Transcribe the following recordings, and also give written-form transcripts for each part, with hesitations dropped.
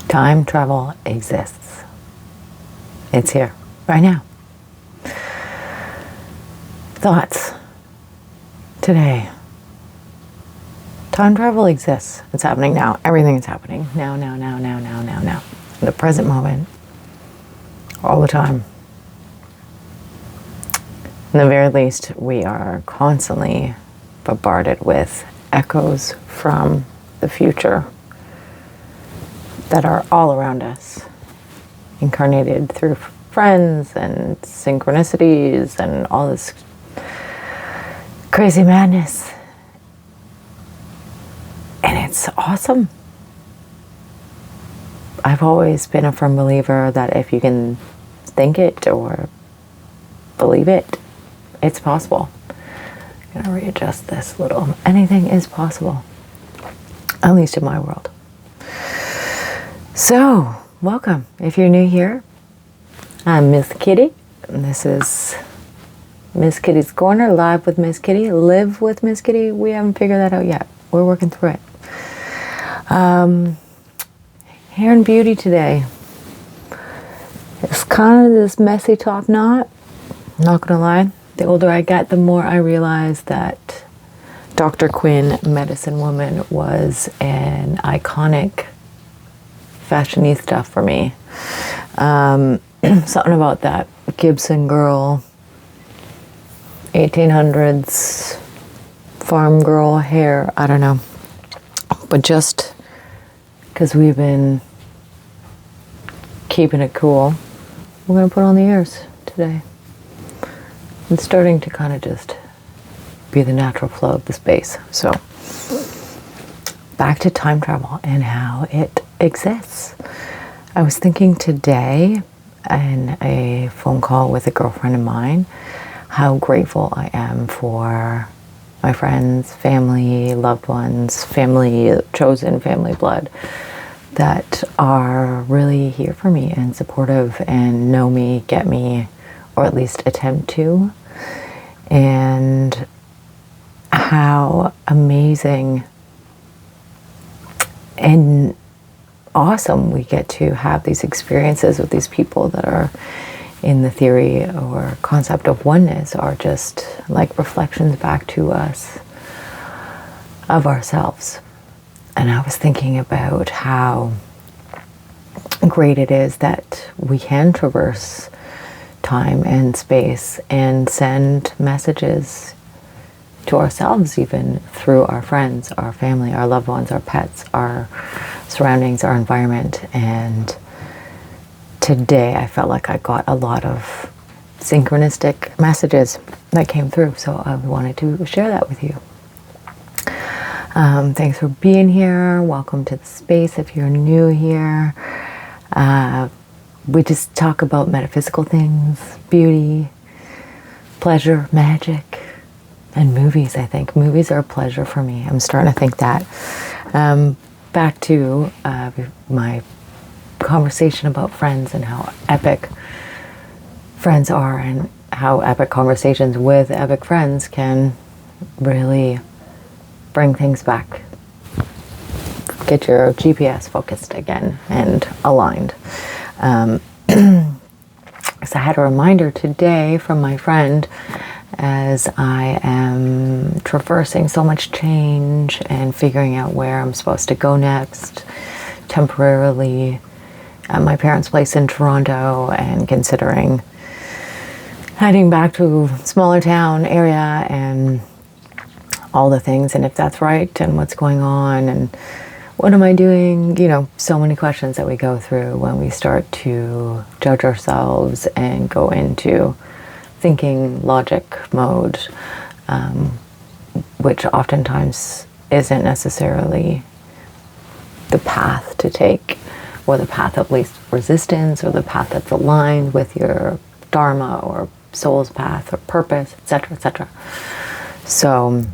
Time travel exists. It's here, right now. Thoughts today. Time travel exists. It's happening now. Everything is happening now. In the present moment. All the time. In the very least, we are constantly bombarded with echoes from the future that are all around us, incarnated through friends and synchronicities and all this crazy madness. And it's awesome. I've always been a firm believer that if you can think it or believe it, it's possible. I'm gonna readjust this a little. Anything is possible, at least in my world. So, welcome. If you're new here, I'm Miss Kitty. This is Miss Kitty's Corner, live with Miss Kitty, live with Miss Kitty. We haven't figured that out yet. We're working through it. Hair and beauty today. It's kind of this messy top knot. Not gonna lie. The older I get, the more I realize that Dr. Quinn, Medicine Woman, was an iconic fashionista for me. Something about that Gibson girl, 1800s farm girl hair, I don't know. But just because we've been keeping it cool, we're going to put on the ears today. It's starting to kind of just be the natural flow of the space. So back to time travel and how it exists. I was thinking today in a phone call with a girlfriend of mine how grateful I am for my friends, family, loved ones, family chosen, family blood that are really here for me and supportive and know me, get me, or at least attempt to. And how amazing and awesome we get to have these experiences with these people that are in the theory or concept of oneness, are just like reflections back to us of ourselves. And I was thinking about how great it is that we can traverse time and space and send messages to ourselves, even through our friends, our family, our loved ones, our pets, our surroundings, our environment. And today I felt like I got a lot of synchronistic messages that came through, so I wanted to share that with you. Thanks for being here. Welcome to the space if you're new here. We just talk about metaphysical things, beauty, pleasure, magic, and movies. I think movies are a pleasure for me. I'm starting to think that. Back to my conversation about friends and how epic friends are, and how epic conversations with epic friends can really bring things back. Get your GPS focused again and aligned. So I had a reminder today from my friend as I am traversing so much change and figuring out where I'm supposed to go next, temporarily at my parents' place in Toronto, and considering heading back to a smaller town area and all the things, and if that's right, and what's going on, and what am I doing? You know, so many questions that we go through when we start to judge ourselves and go into thinking logic mode, which oftentimes isn't necessarily the path to take, or the path of least resistance, or the path that's aligned with your dharma or soul's path or purpose, etc., etc. So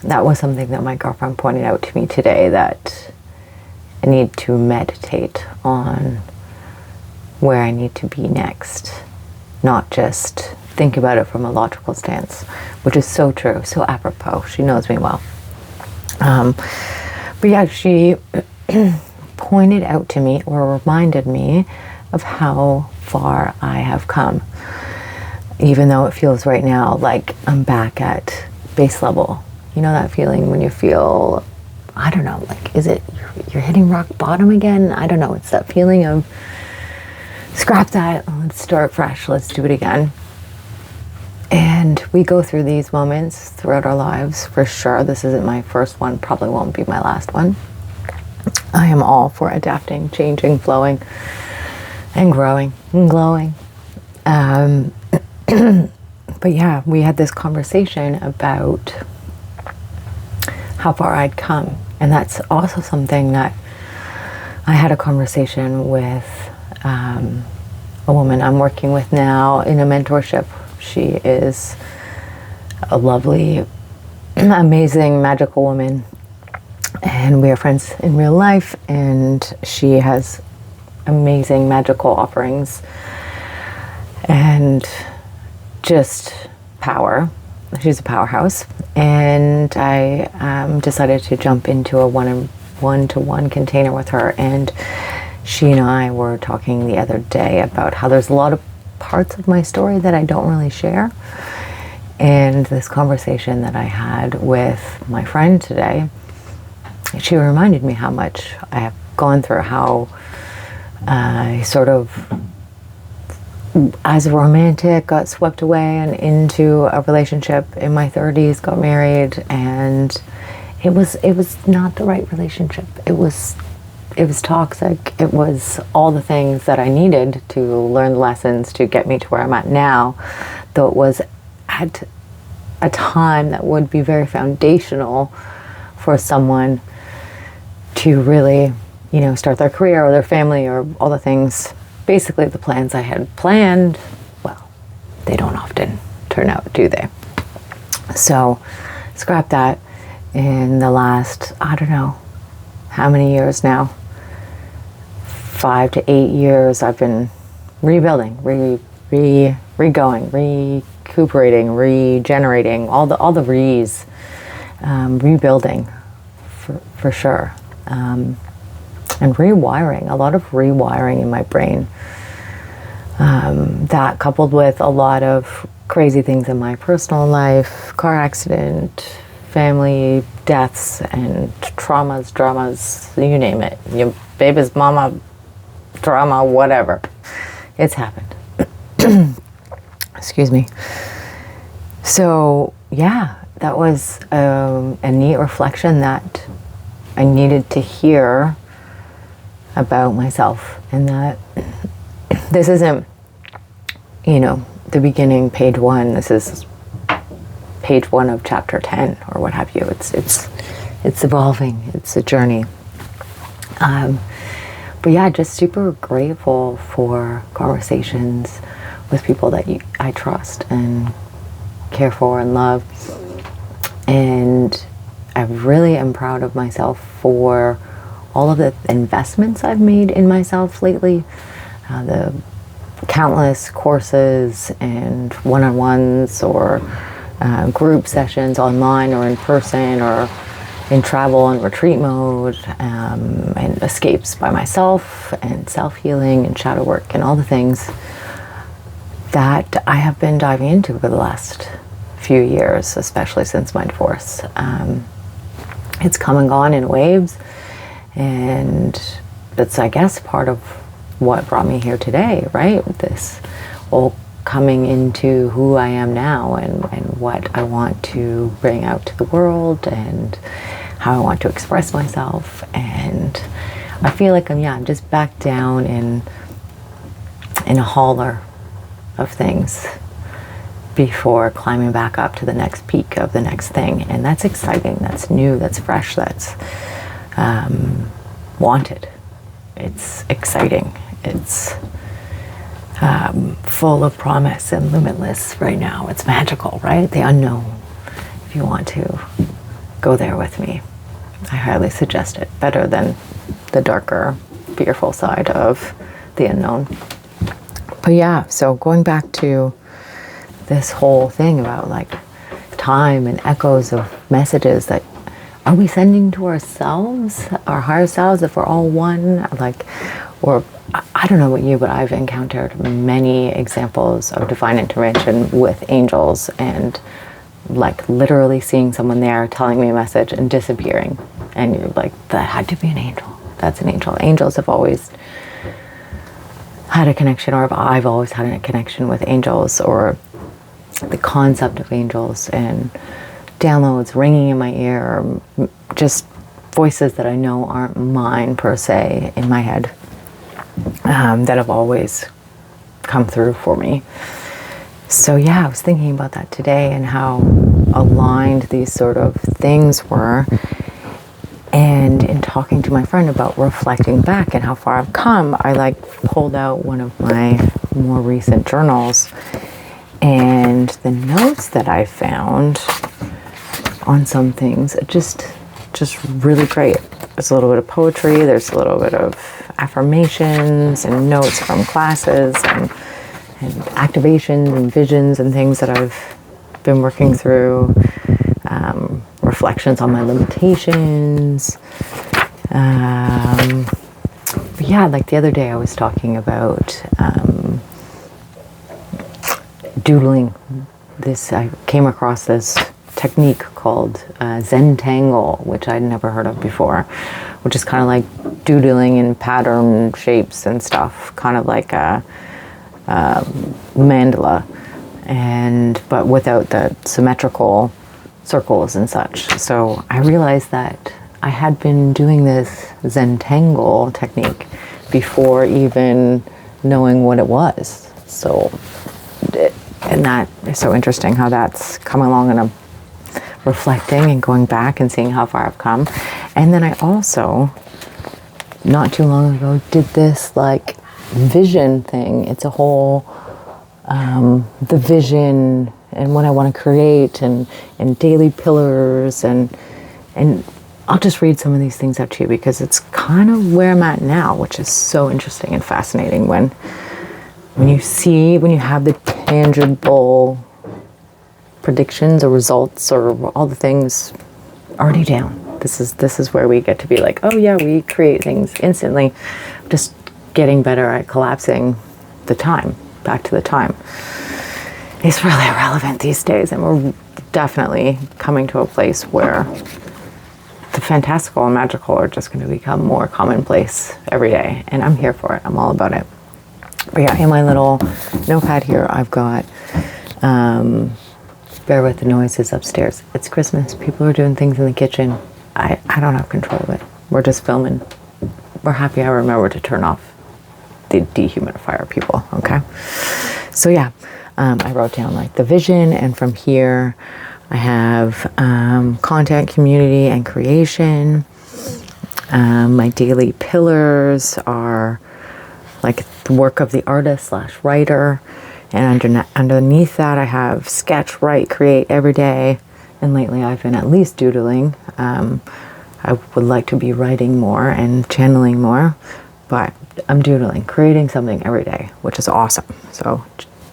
that was something that my girlfriend pointed out to me today, that I need to meditate on where I need to be next, not just think about it from a logical stance, which is so true, so apropos. She knows me well. But yeah, she pointed out to me or reminded me of how far I have come. Even though it feels right now like I'm back at base level. You know that feeling when you feel, I don't know, like, is it you're hitting rock bottom again? I don't know. It's that feeling of scrap that, let's start fresh, let's do it again. And we go through these moments throughout our lives, for sure. This isn't my first one, probably won't be my last one. I am all for adapting, changing, flowing, and growing, and glowing. But yeah, we had this conversation about how far I'd come. And that's also something that I had a conversation with a woman I'm working with now in a mentorship. She is a lovely, amazing, magical woman. And we are friends in real life. And she has amazing, magical offerings. And just power. She's a powerhouse. And I decided to jump into a one-to-one container with her. And she and I were talking the other day about how there's a lot of parts of my story that I don't really share. And this conversation that I had with my friend today, she reminded me how much I have gone through, how I sort of, as a romantic, got swept away and into a relationship in my 30s, got married, and it was not the right relationship. It was toxic. It was all the things that I needed to learn the lessons to get me to where I'm at now, though it was at a time that would be very foundational for someone to really, start their career or their family or all the things. Basically, the plans I had planned, well, they don't often turn out, do they? So, scrap that. In the last, I don't know, how many years now? 5 to 8 years, I've been rebuilding, regoing, recuperating, regenerating, all the re's, rebuilding, for sure. And rewiring, a lot of rewiring in my brain. That coupled with a lot of crazy things in my personal life, car accident, family deaths, and traumas, dramas, you name it. Your baby's mama drama, whatever. It's happened. Excuse me. So, yeah, that was a neat reflection that I needed to hear about myself, and that this isn't, the beginning, page 1. This is page 1 of chapter 10 or what have you. It's evolving. It's a journey. But yeah, just super grateful for conversations with people that I trust and care for and love. And I really am proud of myself for all of the investments I've made in myself lately. The countless courses and one-on-ones or group sessions online or in person or in travel and retreat mode, and escapes by myself and self-healing and shadow work and all the things that I have been diving into over the last few years, especially since my divorce. It's come and gone in waves, and that's, I guess, part of what brought me here today, right? This all coming into who I am now and what I want to bring out to the world and how I want to express myself. And I feel like I'm just back down in a hauler of things before climbing back up to the next peak of the next thing. And that's exciting, that's new, that's fresh, that's wanted. It's exciting. It's full of promise and limitless right now. It's magical, right? The unknown. If you want to go there with me, I highly suggest it. Better than the darker, fearful side of the unknown. But yeah, so going back to this whole thing about like time and echoes of messages that are we sending to ourselves, our higher selves, if we're all one? Like, or I don't know about you, but I've encountered many examples of divine intervention with angels, and like literally seeing someone there telling me a message and disappearing. And you're like, that had to be an angel. That's an angel. Angels have always had a connection, or I've always had a connection with angels, or the concept of angels, and downloads ringing in my ear, or just voices that I know aren't mine per se in my head, that have always come through for me. So yeah, I was thinking about that today and how aligned these sort of things were. And in talking to my friend about reflecting back and how far I've come, I like pulled out one of my more recent journals, and the notes that I found on some things, just really great. There's a little bit of poetry, there's a little bit of affirmations and notes from classes, and activations and visions and things that I've been working through, reflections on my limitations. But yeah, like the other day I was talking about doodling. I came across this technique called Zentangle, which I'd never heard of before, which is kind of like doodling in pattern shapes and stuff, kind of like a mandala, but without the symmetrical circles and such. So I realized that I had been doing this Zentangle technique before even knowing what it was. And that is so interesting how that's come along, and I'm reflecting and going back and seeing how far I've come. And then I also, not too long ago, did this like vision thing. It's a whole the vision and what I want to create, and daily pillars, and I'll just read some of these things out to you because it's kind of where I'm at now, which is so interesting and fascinating when you have the tangible predictions or results or all the things already down. This is where we get to be like, oh yeah, we create things instantly, just getting better at collapsing the time back to the time. It's really irrelevant these days, and we're definitely coming to a place where the fantastical and magical are just going to become more commonplace every day, and I'm here for it. I'm all about it. But yeah, in my little notepad here, I've got bear with the noises upstairs. It's Christmas. People are doing things in the kitchen. I don't have control of it. We're just filming. We're happy I remember to turn off the dehumidifier, people, okay? So yeah, I wrote down like the vision, and from here I have content, community, and creation. My daily pillars are like the work of the artist / writer, and underneath that I have sketch, write, create every day. And lately I've been at least doodling. I would like to be writing more and channeling more, but I'm doodling, creating something every day, which is awesome. So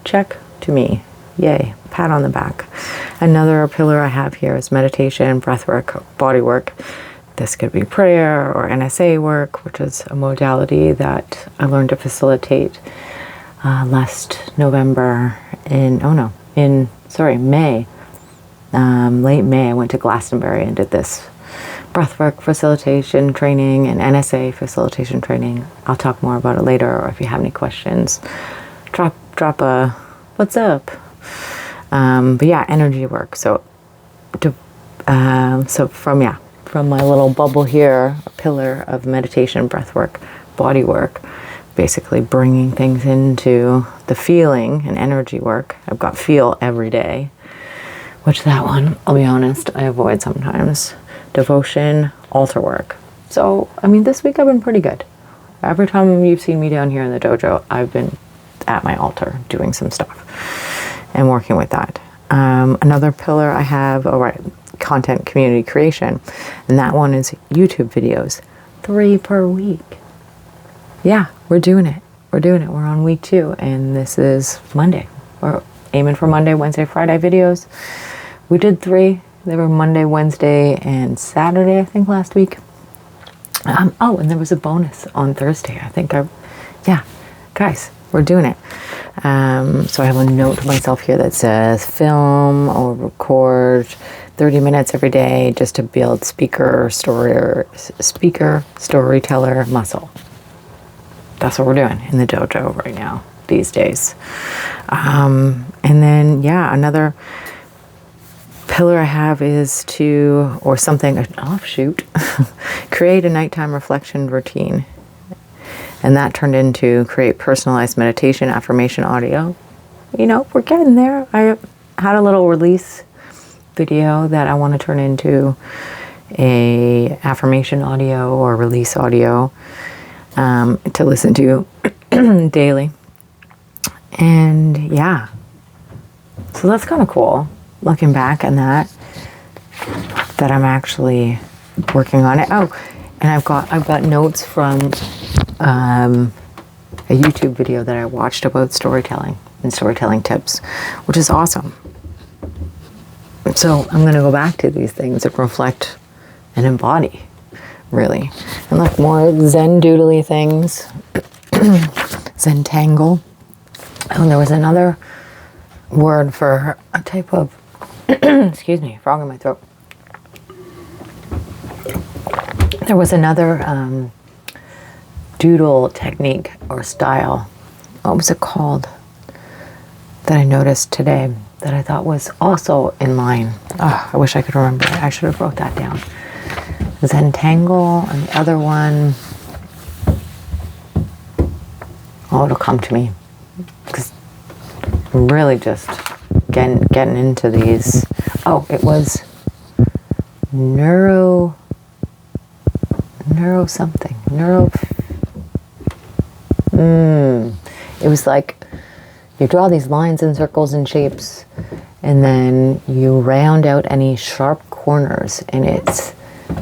check to me. Yay, pat on the back. Another pillar I have here is meditation, breathwork, body work. This could be prayer or NSA work, which is a modality that I learned to facilitate last November May. Late May, I went to Glastonbury and did this breathwork facilitation training and NSA facilitation training. I'll talk more about it later, or if you have any questions, drop a what's up. But yeah, energy work. So from my little bubble here, a pillar of meditation, breathwork, body work, basically bringing things into the feeling and energy work. I've got feel every day, which that one, I'll be honest, I avoid sometimes. Devotion, altar work. So, I mean, this week I've been pretty good. Every time you've seen me down here in the dojo, I've been at my altar doing some stuff and working with that. Another pillar I have, content, community creation. And that one is YouTube videos, 3 per week. Yeah, we're doing it. We're on week 2, and this is Monday. We're aiming for Monday, Wednesday, Friday videos. We did 3 They were Monday, Wednesday, and Saturday, I think, last week. Oh, and there was a bonus on Thursday. Yeah, guys, we're doing it. So I have a note to myself here that says film or record 30 minutes every day just to build speaker, storyteller muscle. That's what we're doing in the dojo right now, these days. And then, yeah, another pillar I have is to, or something, an offshoot, create a nighttime reflection routine. And that turned into create personalized meditation, affirmation audio. You know, we're getting there. I had a little release video that I want to turn into a affirmation audio or release audio to listen to daily. And yeah, so that's kind of cool. Looking back on that I'm actually working on it. Oh, and I've got notes from a YouTube video that I watched about storytelling and storytelling tips, which is awesome. So I'm going to go back to these things and reflect and embody, really. And look, more Zen doodly things. Zentangle. Oh, and there was another word for a type of, excuse me, frog in my throat. There was another doodle technique or style. What was it called? That I noticed today that I thought was also in line. Oh, I wish I could remember it. I should have wrote that down. Zentangle, and the other one, oh, it'll come to me. Because I'm really just getting into these. Oh, it was neuro something. It was like you draw these lines and circles and shapes, and then you round out any sharp corners, and it's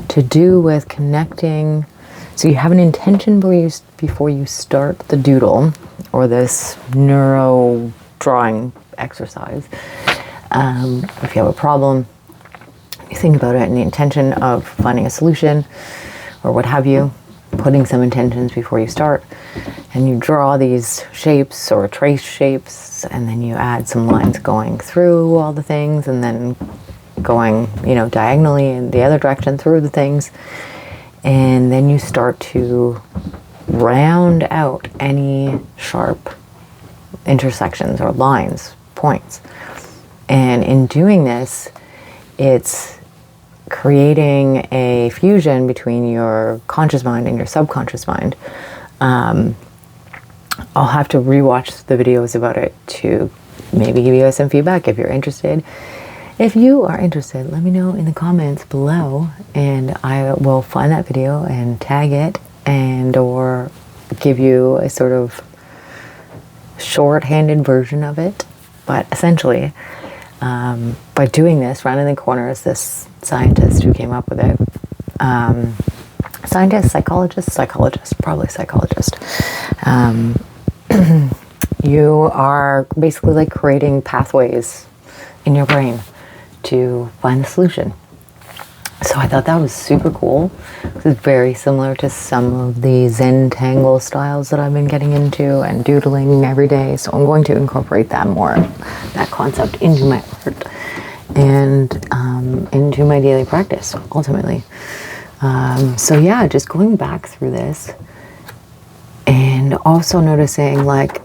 to do with connecting. So you have an intention before you start the doodle or this neuro drawing exercise. If you have a problem, you think about it and the intention of finding a solution or what have you, putting some intentions before you start, and you draw these shapes or trace shapes, and then you add some lines going through all the things, and then going, diagonally in the other direction through the things, and then you start to round out any sharp intersections or lines, points. And in doing this, it's creating a fusion between your conscious mind and your subconscious mind. I'll have to rewatch the videos about it to maybe give you guys some feedback if you're interested. If you are interested, let me know in the comments below, and I will find that video and tag it, and or give you a sort of short-handed version of it. But essentially, by doing this, rounding the corners, this scientist who came up with it, psychologist, probably psychologist, you are basically like creating pathways in your brain to find the solution. So I thought that was super cool. It's very similar to some of the Zentangle styles that I've been getting into and doodling every day. So I'm going to incorporate that more, that concept, into my art and into my daily practice, ultimately. So yeah, just going back through this and also noticing, like,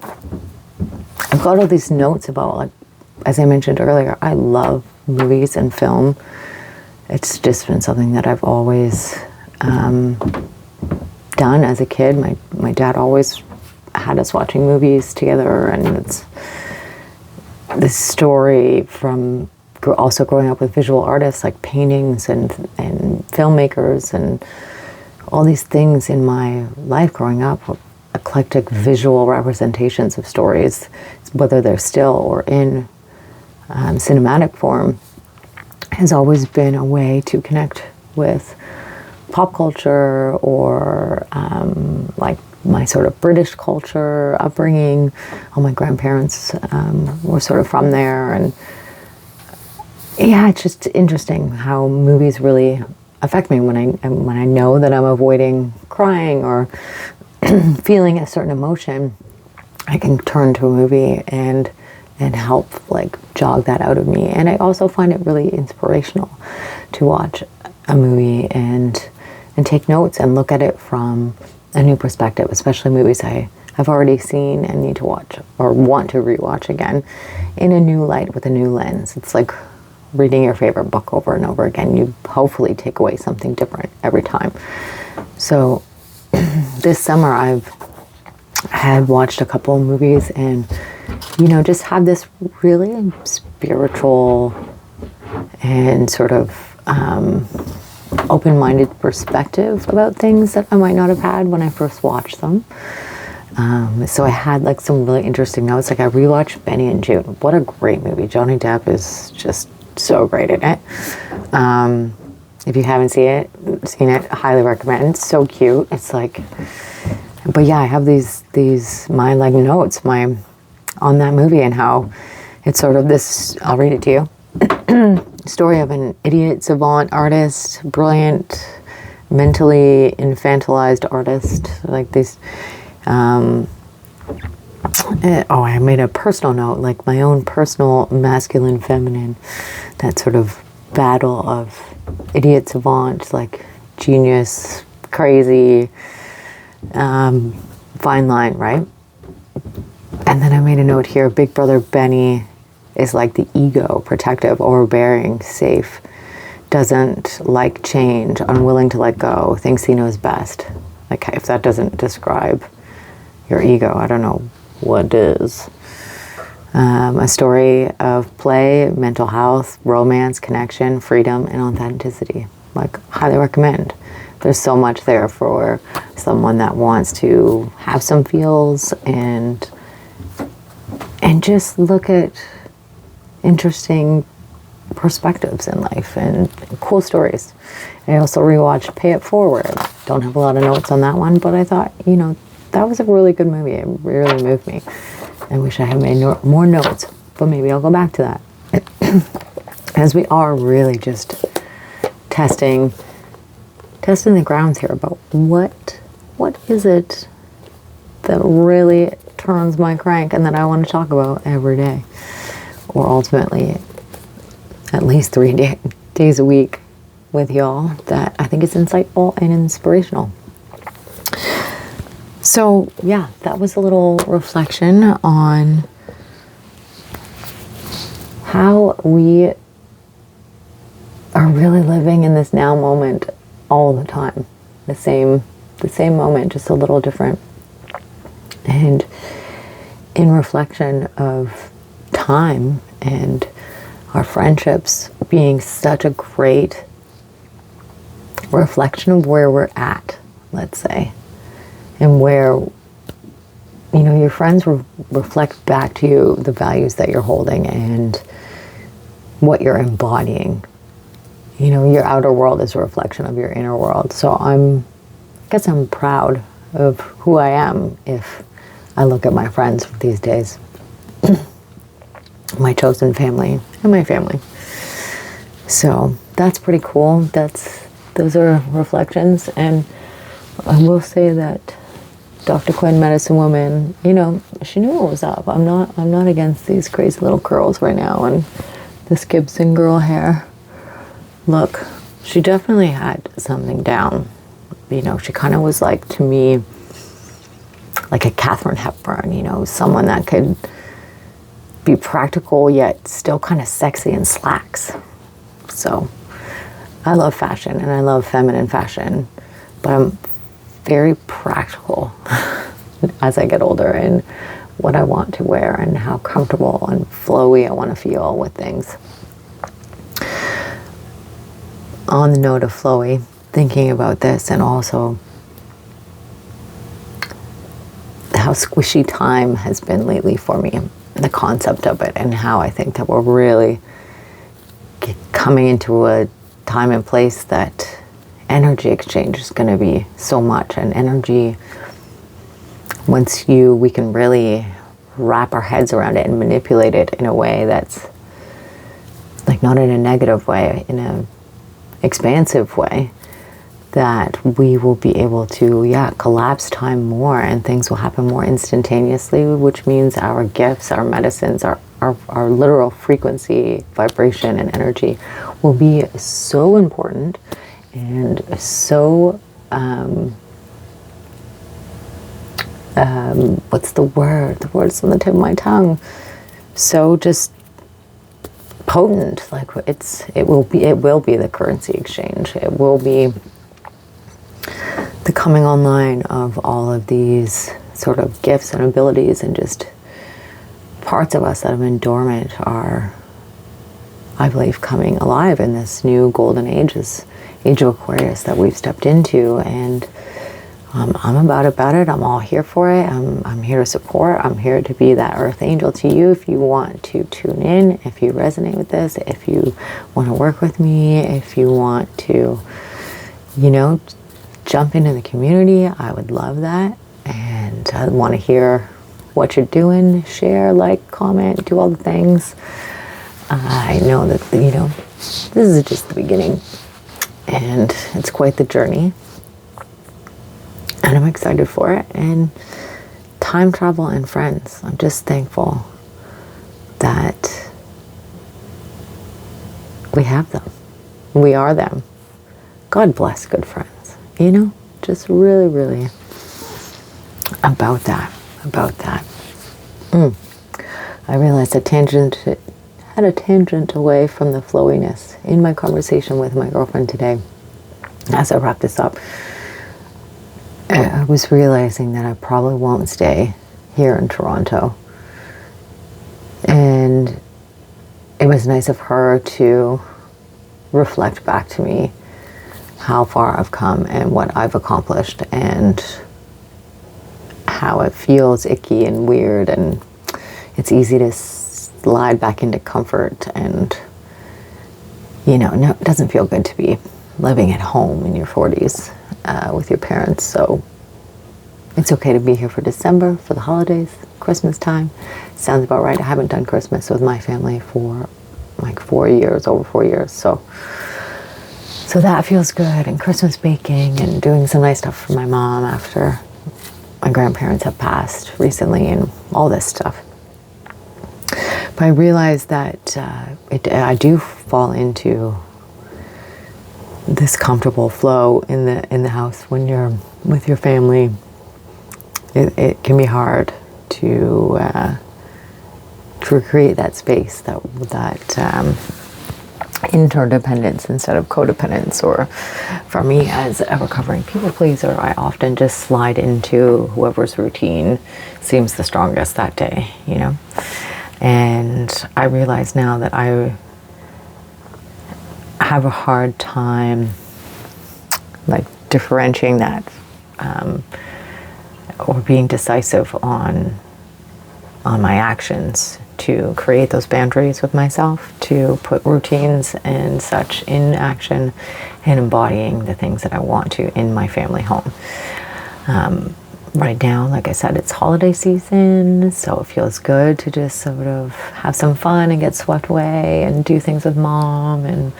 I've got all these notes about, like, as I mentioned earlier, I love movies and film. It's just been something that I've always done as a kid. My dad always had us watching movies together, and it's this story from also growing up with visual artists like paintings and filmmakers and all these things in my life growing up, eclectic visual representations of stories, whether they're still or in cinematic form, has always been a way to connect with pop culture or like my sort of British culture upbringing. All my grandparents were sort of from there, and yeah, it's just interesting how movies really affect me when I know that I'm avoiding crying or feeling a certain emotion. I can turn to a movie and help like jog that out of me. And I also find it really inspirational to watch a movie and take notes and look at it from a new perspective, especially movies I've already seen and need to watch or want to rewatch again in a new light with a new lens. It's like reading your favorite book over and over again. You hopefully take away something different every time. So this summer I've had watched a couple of movies and, you know, just have this really spiritual and sort of open-minded perspective about things that I might not have had when I first watched them. So I had like some really interesting notes. Like I rewatched Benny and June. What a great movie. Johnny Depp is just so great in it. If you haven't seen it, highly recommend. It's so cute. It's like, but yeah, I have these my like notes on that movie and how it's sort of this. I'll read it to you. Story of an idiot savant artist, brilliant, mentally infantilized artist. Like these. I made a personal note, like my own personal masculine, feminine, that sort of battle of idiot savant, like genius, crazy, fine line, right? And then I made a note here, big brother Benny is like the ego, protective, overbearing, safe, doesn't like change, unwilling to let go, thinks he knows best. Like if that doesn't describe your ego, I don't know what is. A story of play, mental health, romance, connection, freedom, and authenticity. Like, highly recommend. There's so much there for someone that wants to have some feels and just look at interesting perspectives in life and cool stories. I also rewatched Pay It Forward. Don't have a lot of notes on that one, but I thought, you know, that was a really good movie. It really moved me. I wish I had made more notes, but maybe I'll go back to that. As we are really just testing the grounds here about what is it that really turns my crank and that I want to talk about every day, or ultimately at least 3 days a week with y'all, that I think is insightful and inspirational. So yeah, that was a little reflection on how we are really living in this now moment all the time. The same moment, just a little different. And in reflection of time and our friendships being such a great reflection of where we're at, let's say. And where, you know, your friends reflect back to you the values that you're holding and what you're embodying. You know, your outer world is a reflection of your inner world. So I guess I'm proud of who I am if I look at my friends these days. My chosen family and my family. So that's pretty cool. Those are reflections. And I will say that Dr. Quinn, medicine woman, you know, she knew what was up. I'm not against these crazy little curls right now and this Gibson girl hair. Look, she definitely had something down. You know, she kind of was like, to me, like a Katharine Hepburn, you know, someone that could be practical yet still kind of sexy in slacks. So I love fashion and I love feminine fashion, but I'm very practical as I get older in what I want to wear and how comfortable and flowy I want to feel with things. On the note of flowy, thinking about this and also how squishy time has been lately for me, the concept of it, and how I think that we're really coming into a time and place that energy exchange is going to be so much. And energy, once we can really wrap our heads around it and manipulate it in a way that's like like not in a negative way, in a expansive way, that we will be able to, collapse time more and things will happen more instantaneously, which means our gifts, our medicines, our literal frequency, vibration, and energy will be so important and so, what's the word? The word's on the tip of my tongue. So just potent, like it will be the currency exchange. It will be the coming online of all of these sort of gifts and abilities, and just parts of us that have been dormant are, I believe, coming alive in this new golden age, this age of Aquarius that we've stepped into. And I'm about it. I'm all here for it. I'm here to support. I'm here to be that earth angel to you. If you want to tune in, if you resonate with this, if you want to work with me, if you want to, jump into the community, I would love that. And I want to hear what you're doing. Share, like, comment, do all the things. I know that, this is just the beginning. And it's quite the journey. And I'm excited for it. And time travel and friends. I'm just thankful that we have them. We are them. God bless good friends. Just really, really about that. I realized had a tangent away from the flowiness in my conversation with my girlfriend today. As I wrap this up, I was realizing that I probably won't stay here in Toronto. And it was nice of her to reflect back to me how far I've come and what I've accomplished, and how it feels icky and weird, and it's easy to slide back into comfort, and no, it doesn't feel good to be living at home in your 40s with your parents. So it's okay to be here for December, for the holidays, Christmas time. Sounds about right. I haven't done Christmas with my family for like 4 years, over 4 years. So that feels good, and Christmas baking and doing some nice stuff for my mom after my grandparents have passed recently, and all this stuff. But I realized that I do fall into this comfortable flow in the house when you're with your family. It can be hard to create that space, that interdependence instead of codependence. Or for me, as a recovering people pleaser, I often just slide into whoever's routine seems the strongest that day, And I realize now that I have a hard time like differentiating that or being decisive on my actions to create those boundaries with myself, to put routines and such in action, and embodying the things that I want to in my family home. Right now, like I said, it's holiday season, so it feels good to just sort of have some fun and get swept away and do things with mom. And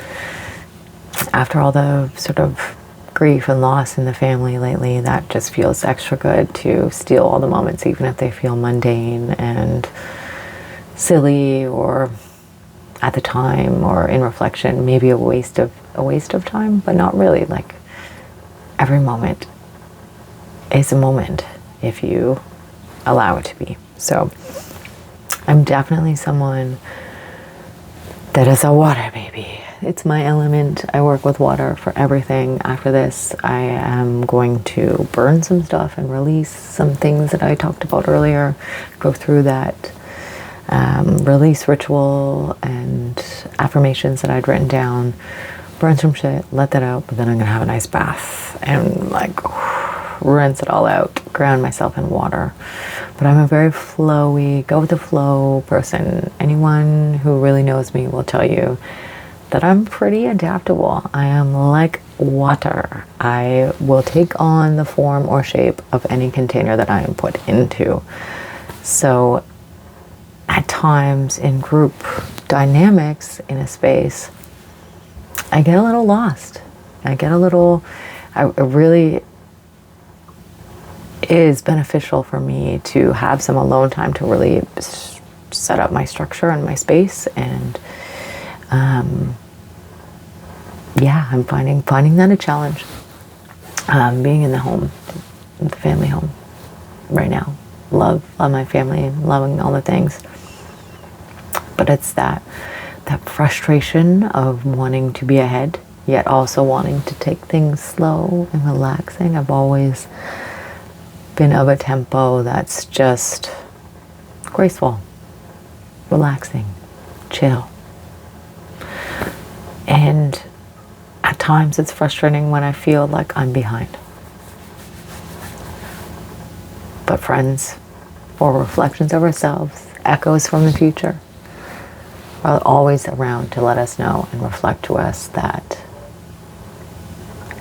after all the sort of grief and loss in the family lately, that just feels extra good to steal all the moments, even if they feel mundane and silly, or at the time, or in reflection, maybe a waste of time, but not really. Like, every moment is a moment if you allow it to be. So I'm definitely someone that is a water baby. It's my element. I work with water for everything. After this, I am going to burn some stuff and release some things that I talked about earlier, go through that release ritual and affirmations that I'd written down, burn some shit, let that out, but then I'm gonna have a nice bath and like rinse it all out, ground myself in water. But I'm a very flowy, go with the flow person. Anyone who really knows me will tell you that I'm pretty adaptable. I am like water. I will take on the form or shape of any container that I am put into. So at times in group dynamics in a space, I get a little lost. It really is beneficial for me to have some alone time to really set up my structure and my space. And yeah, I'm finding that a challenge. Being in the home, the family home right now. Love my family and loving all the things. But it's that frustration of wanting to be ahead, yet also wanting to take things slow and relaxing. I've always been of a tempo that's just graceful, relaxing, chill. And at times it's frustrating when I feel like I'm behind. But friends, or reflections of ourselves, echoes from the future, are always around to let us know and reflect to us that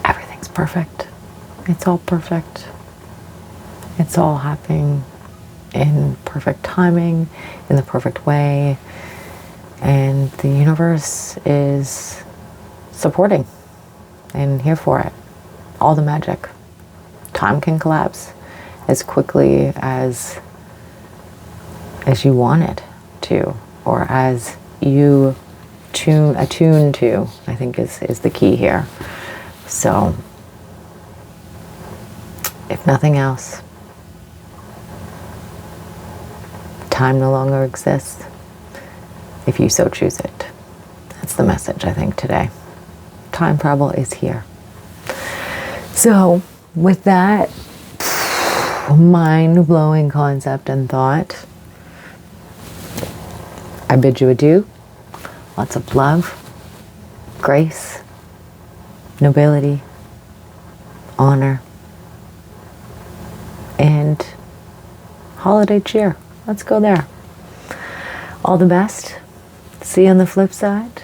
everything's perfect. It's all perfect. It's all happening in perfect timing, in the perfect way. And the universe is supporting and here for it. All the magic. Time can collapse as quickly as you want it to, or as you attune to, I think is the key here. So, if nothing else, time no longer exists if you so choose it. That's the message, I think, today. Time travel is here. So, with that mind-blowing concept and thought, I bid you adieu. Lots of love, grace, nobility, honor, and holiday cheer. Let's go there. All the best. See you on the flip side.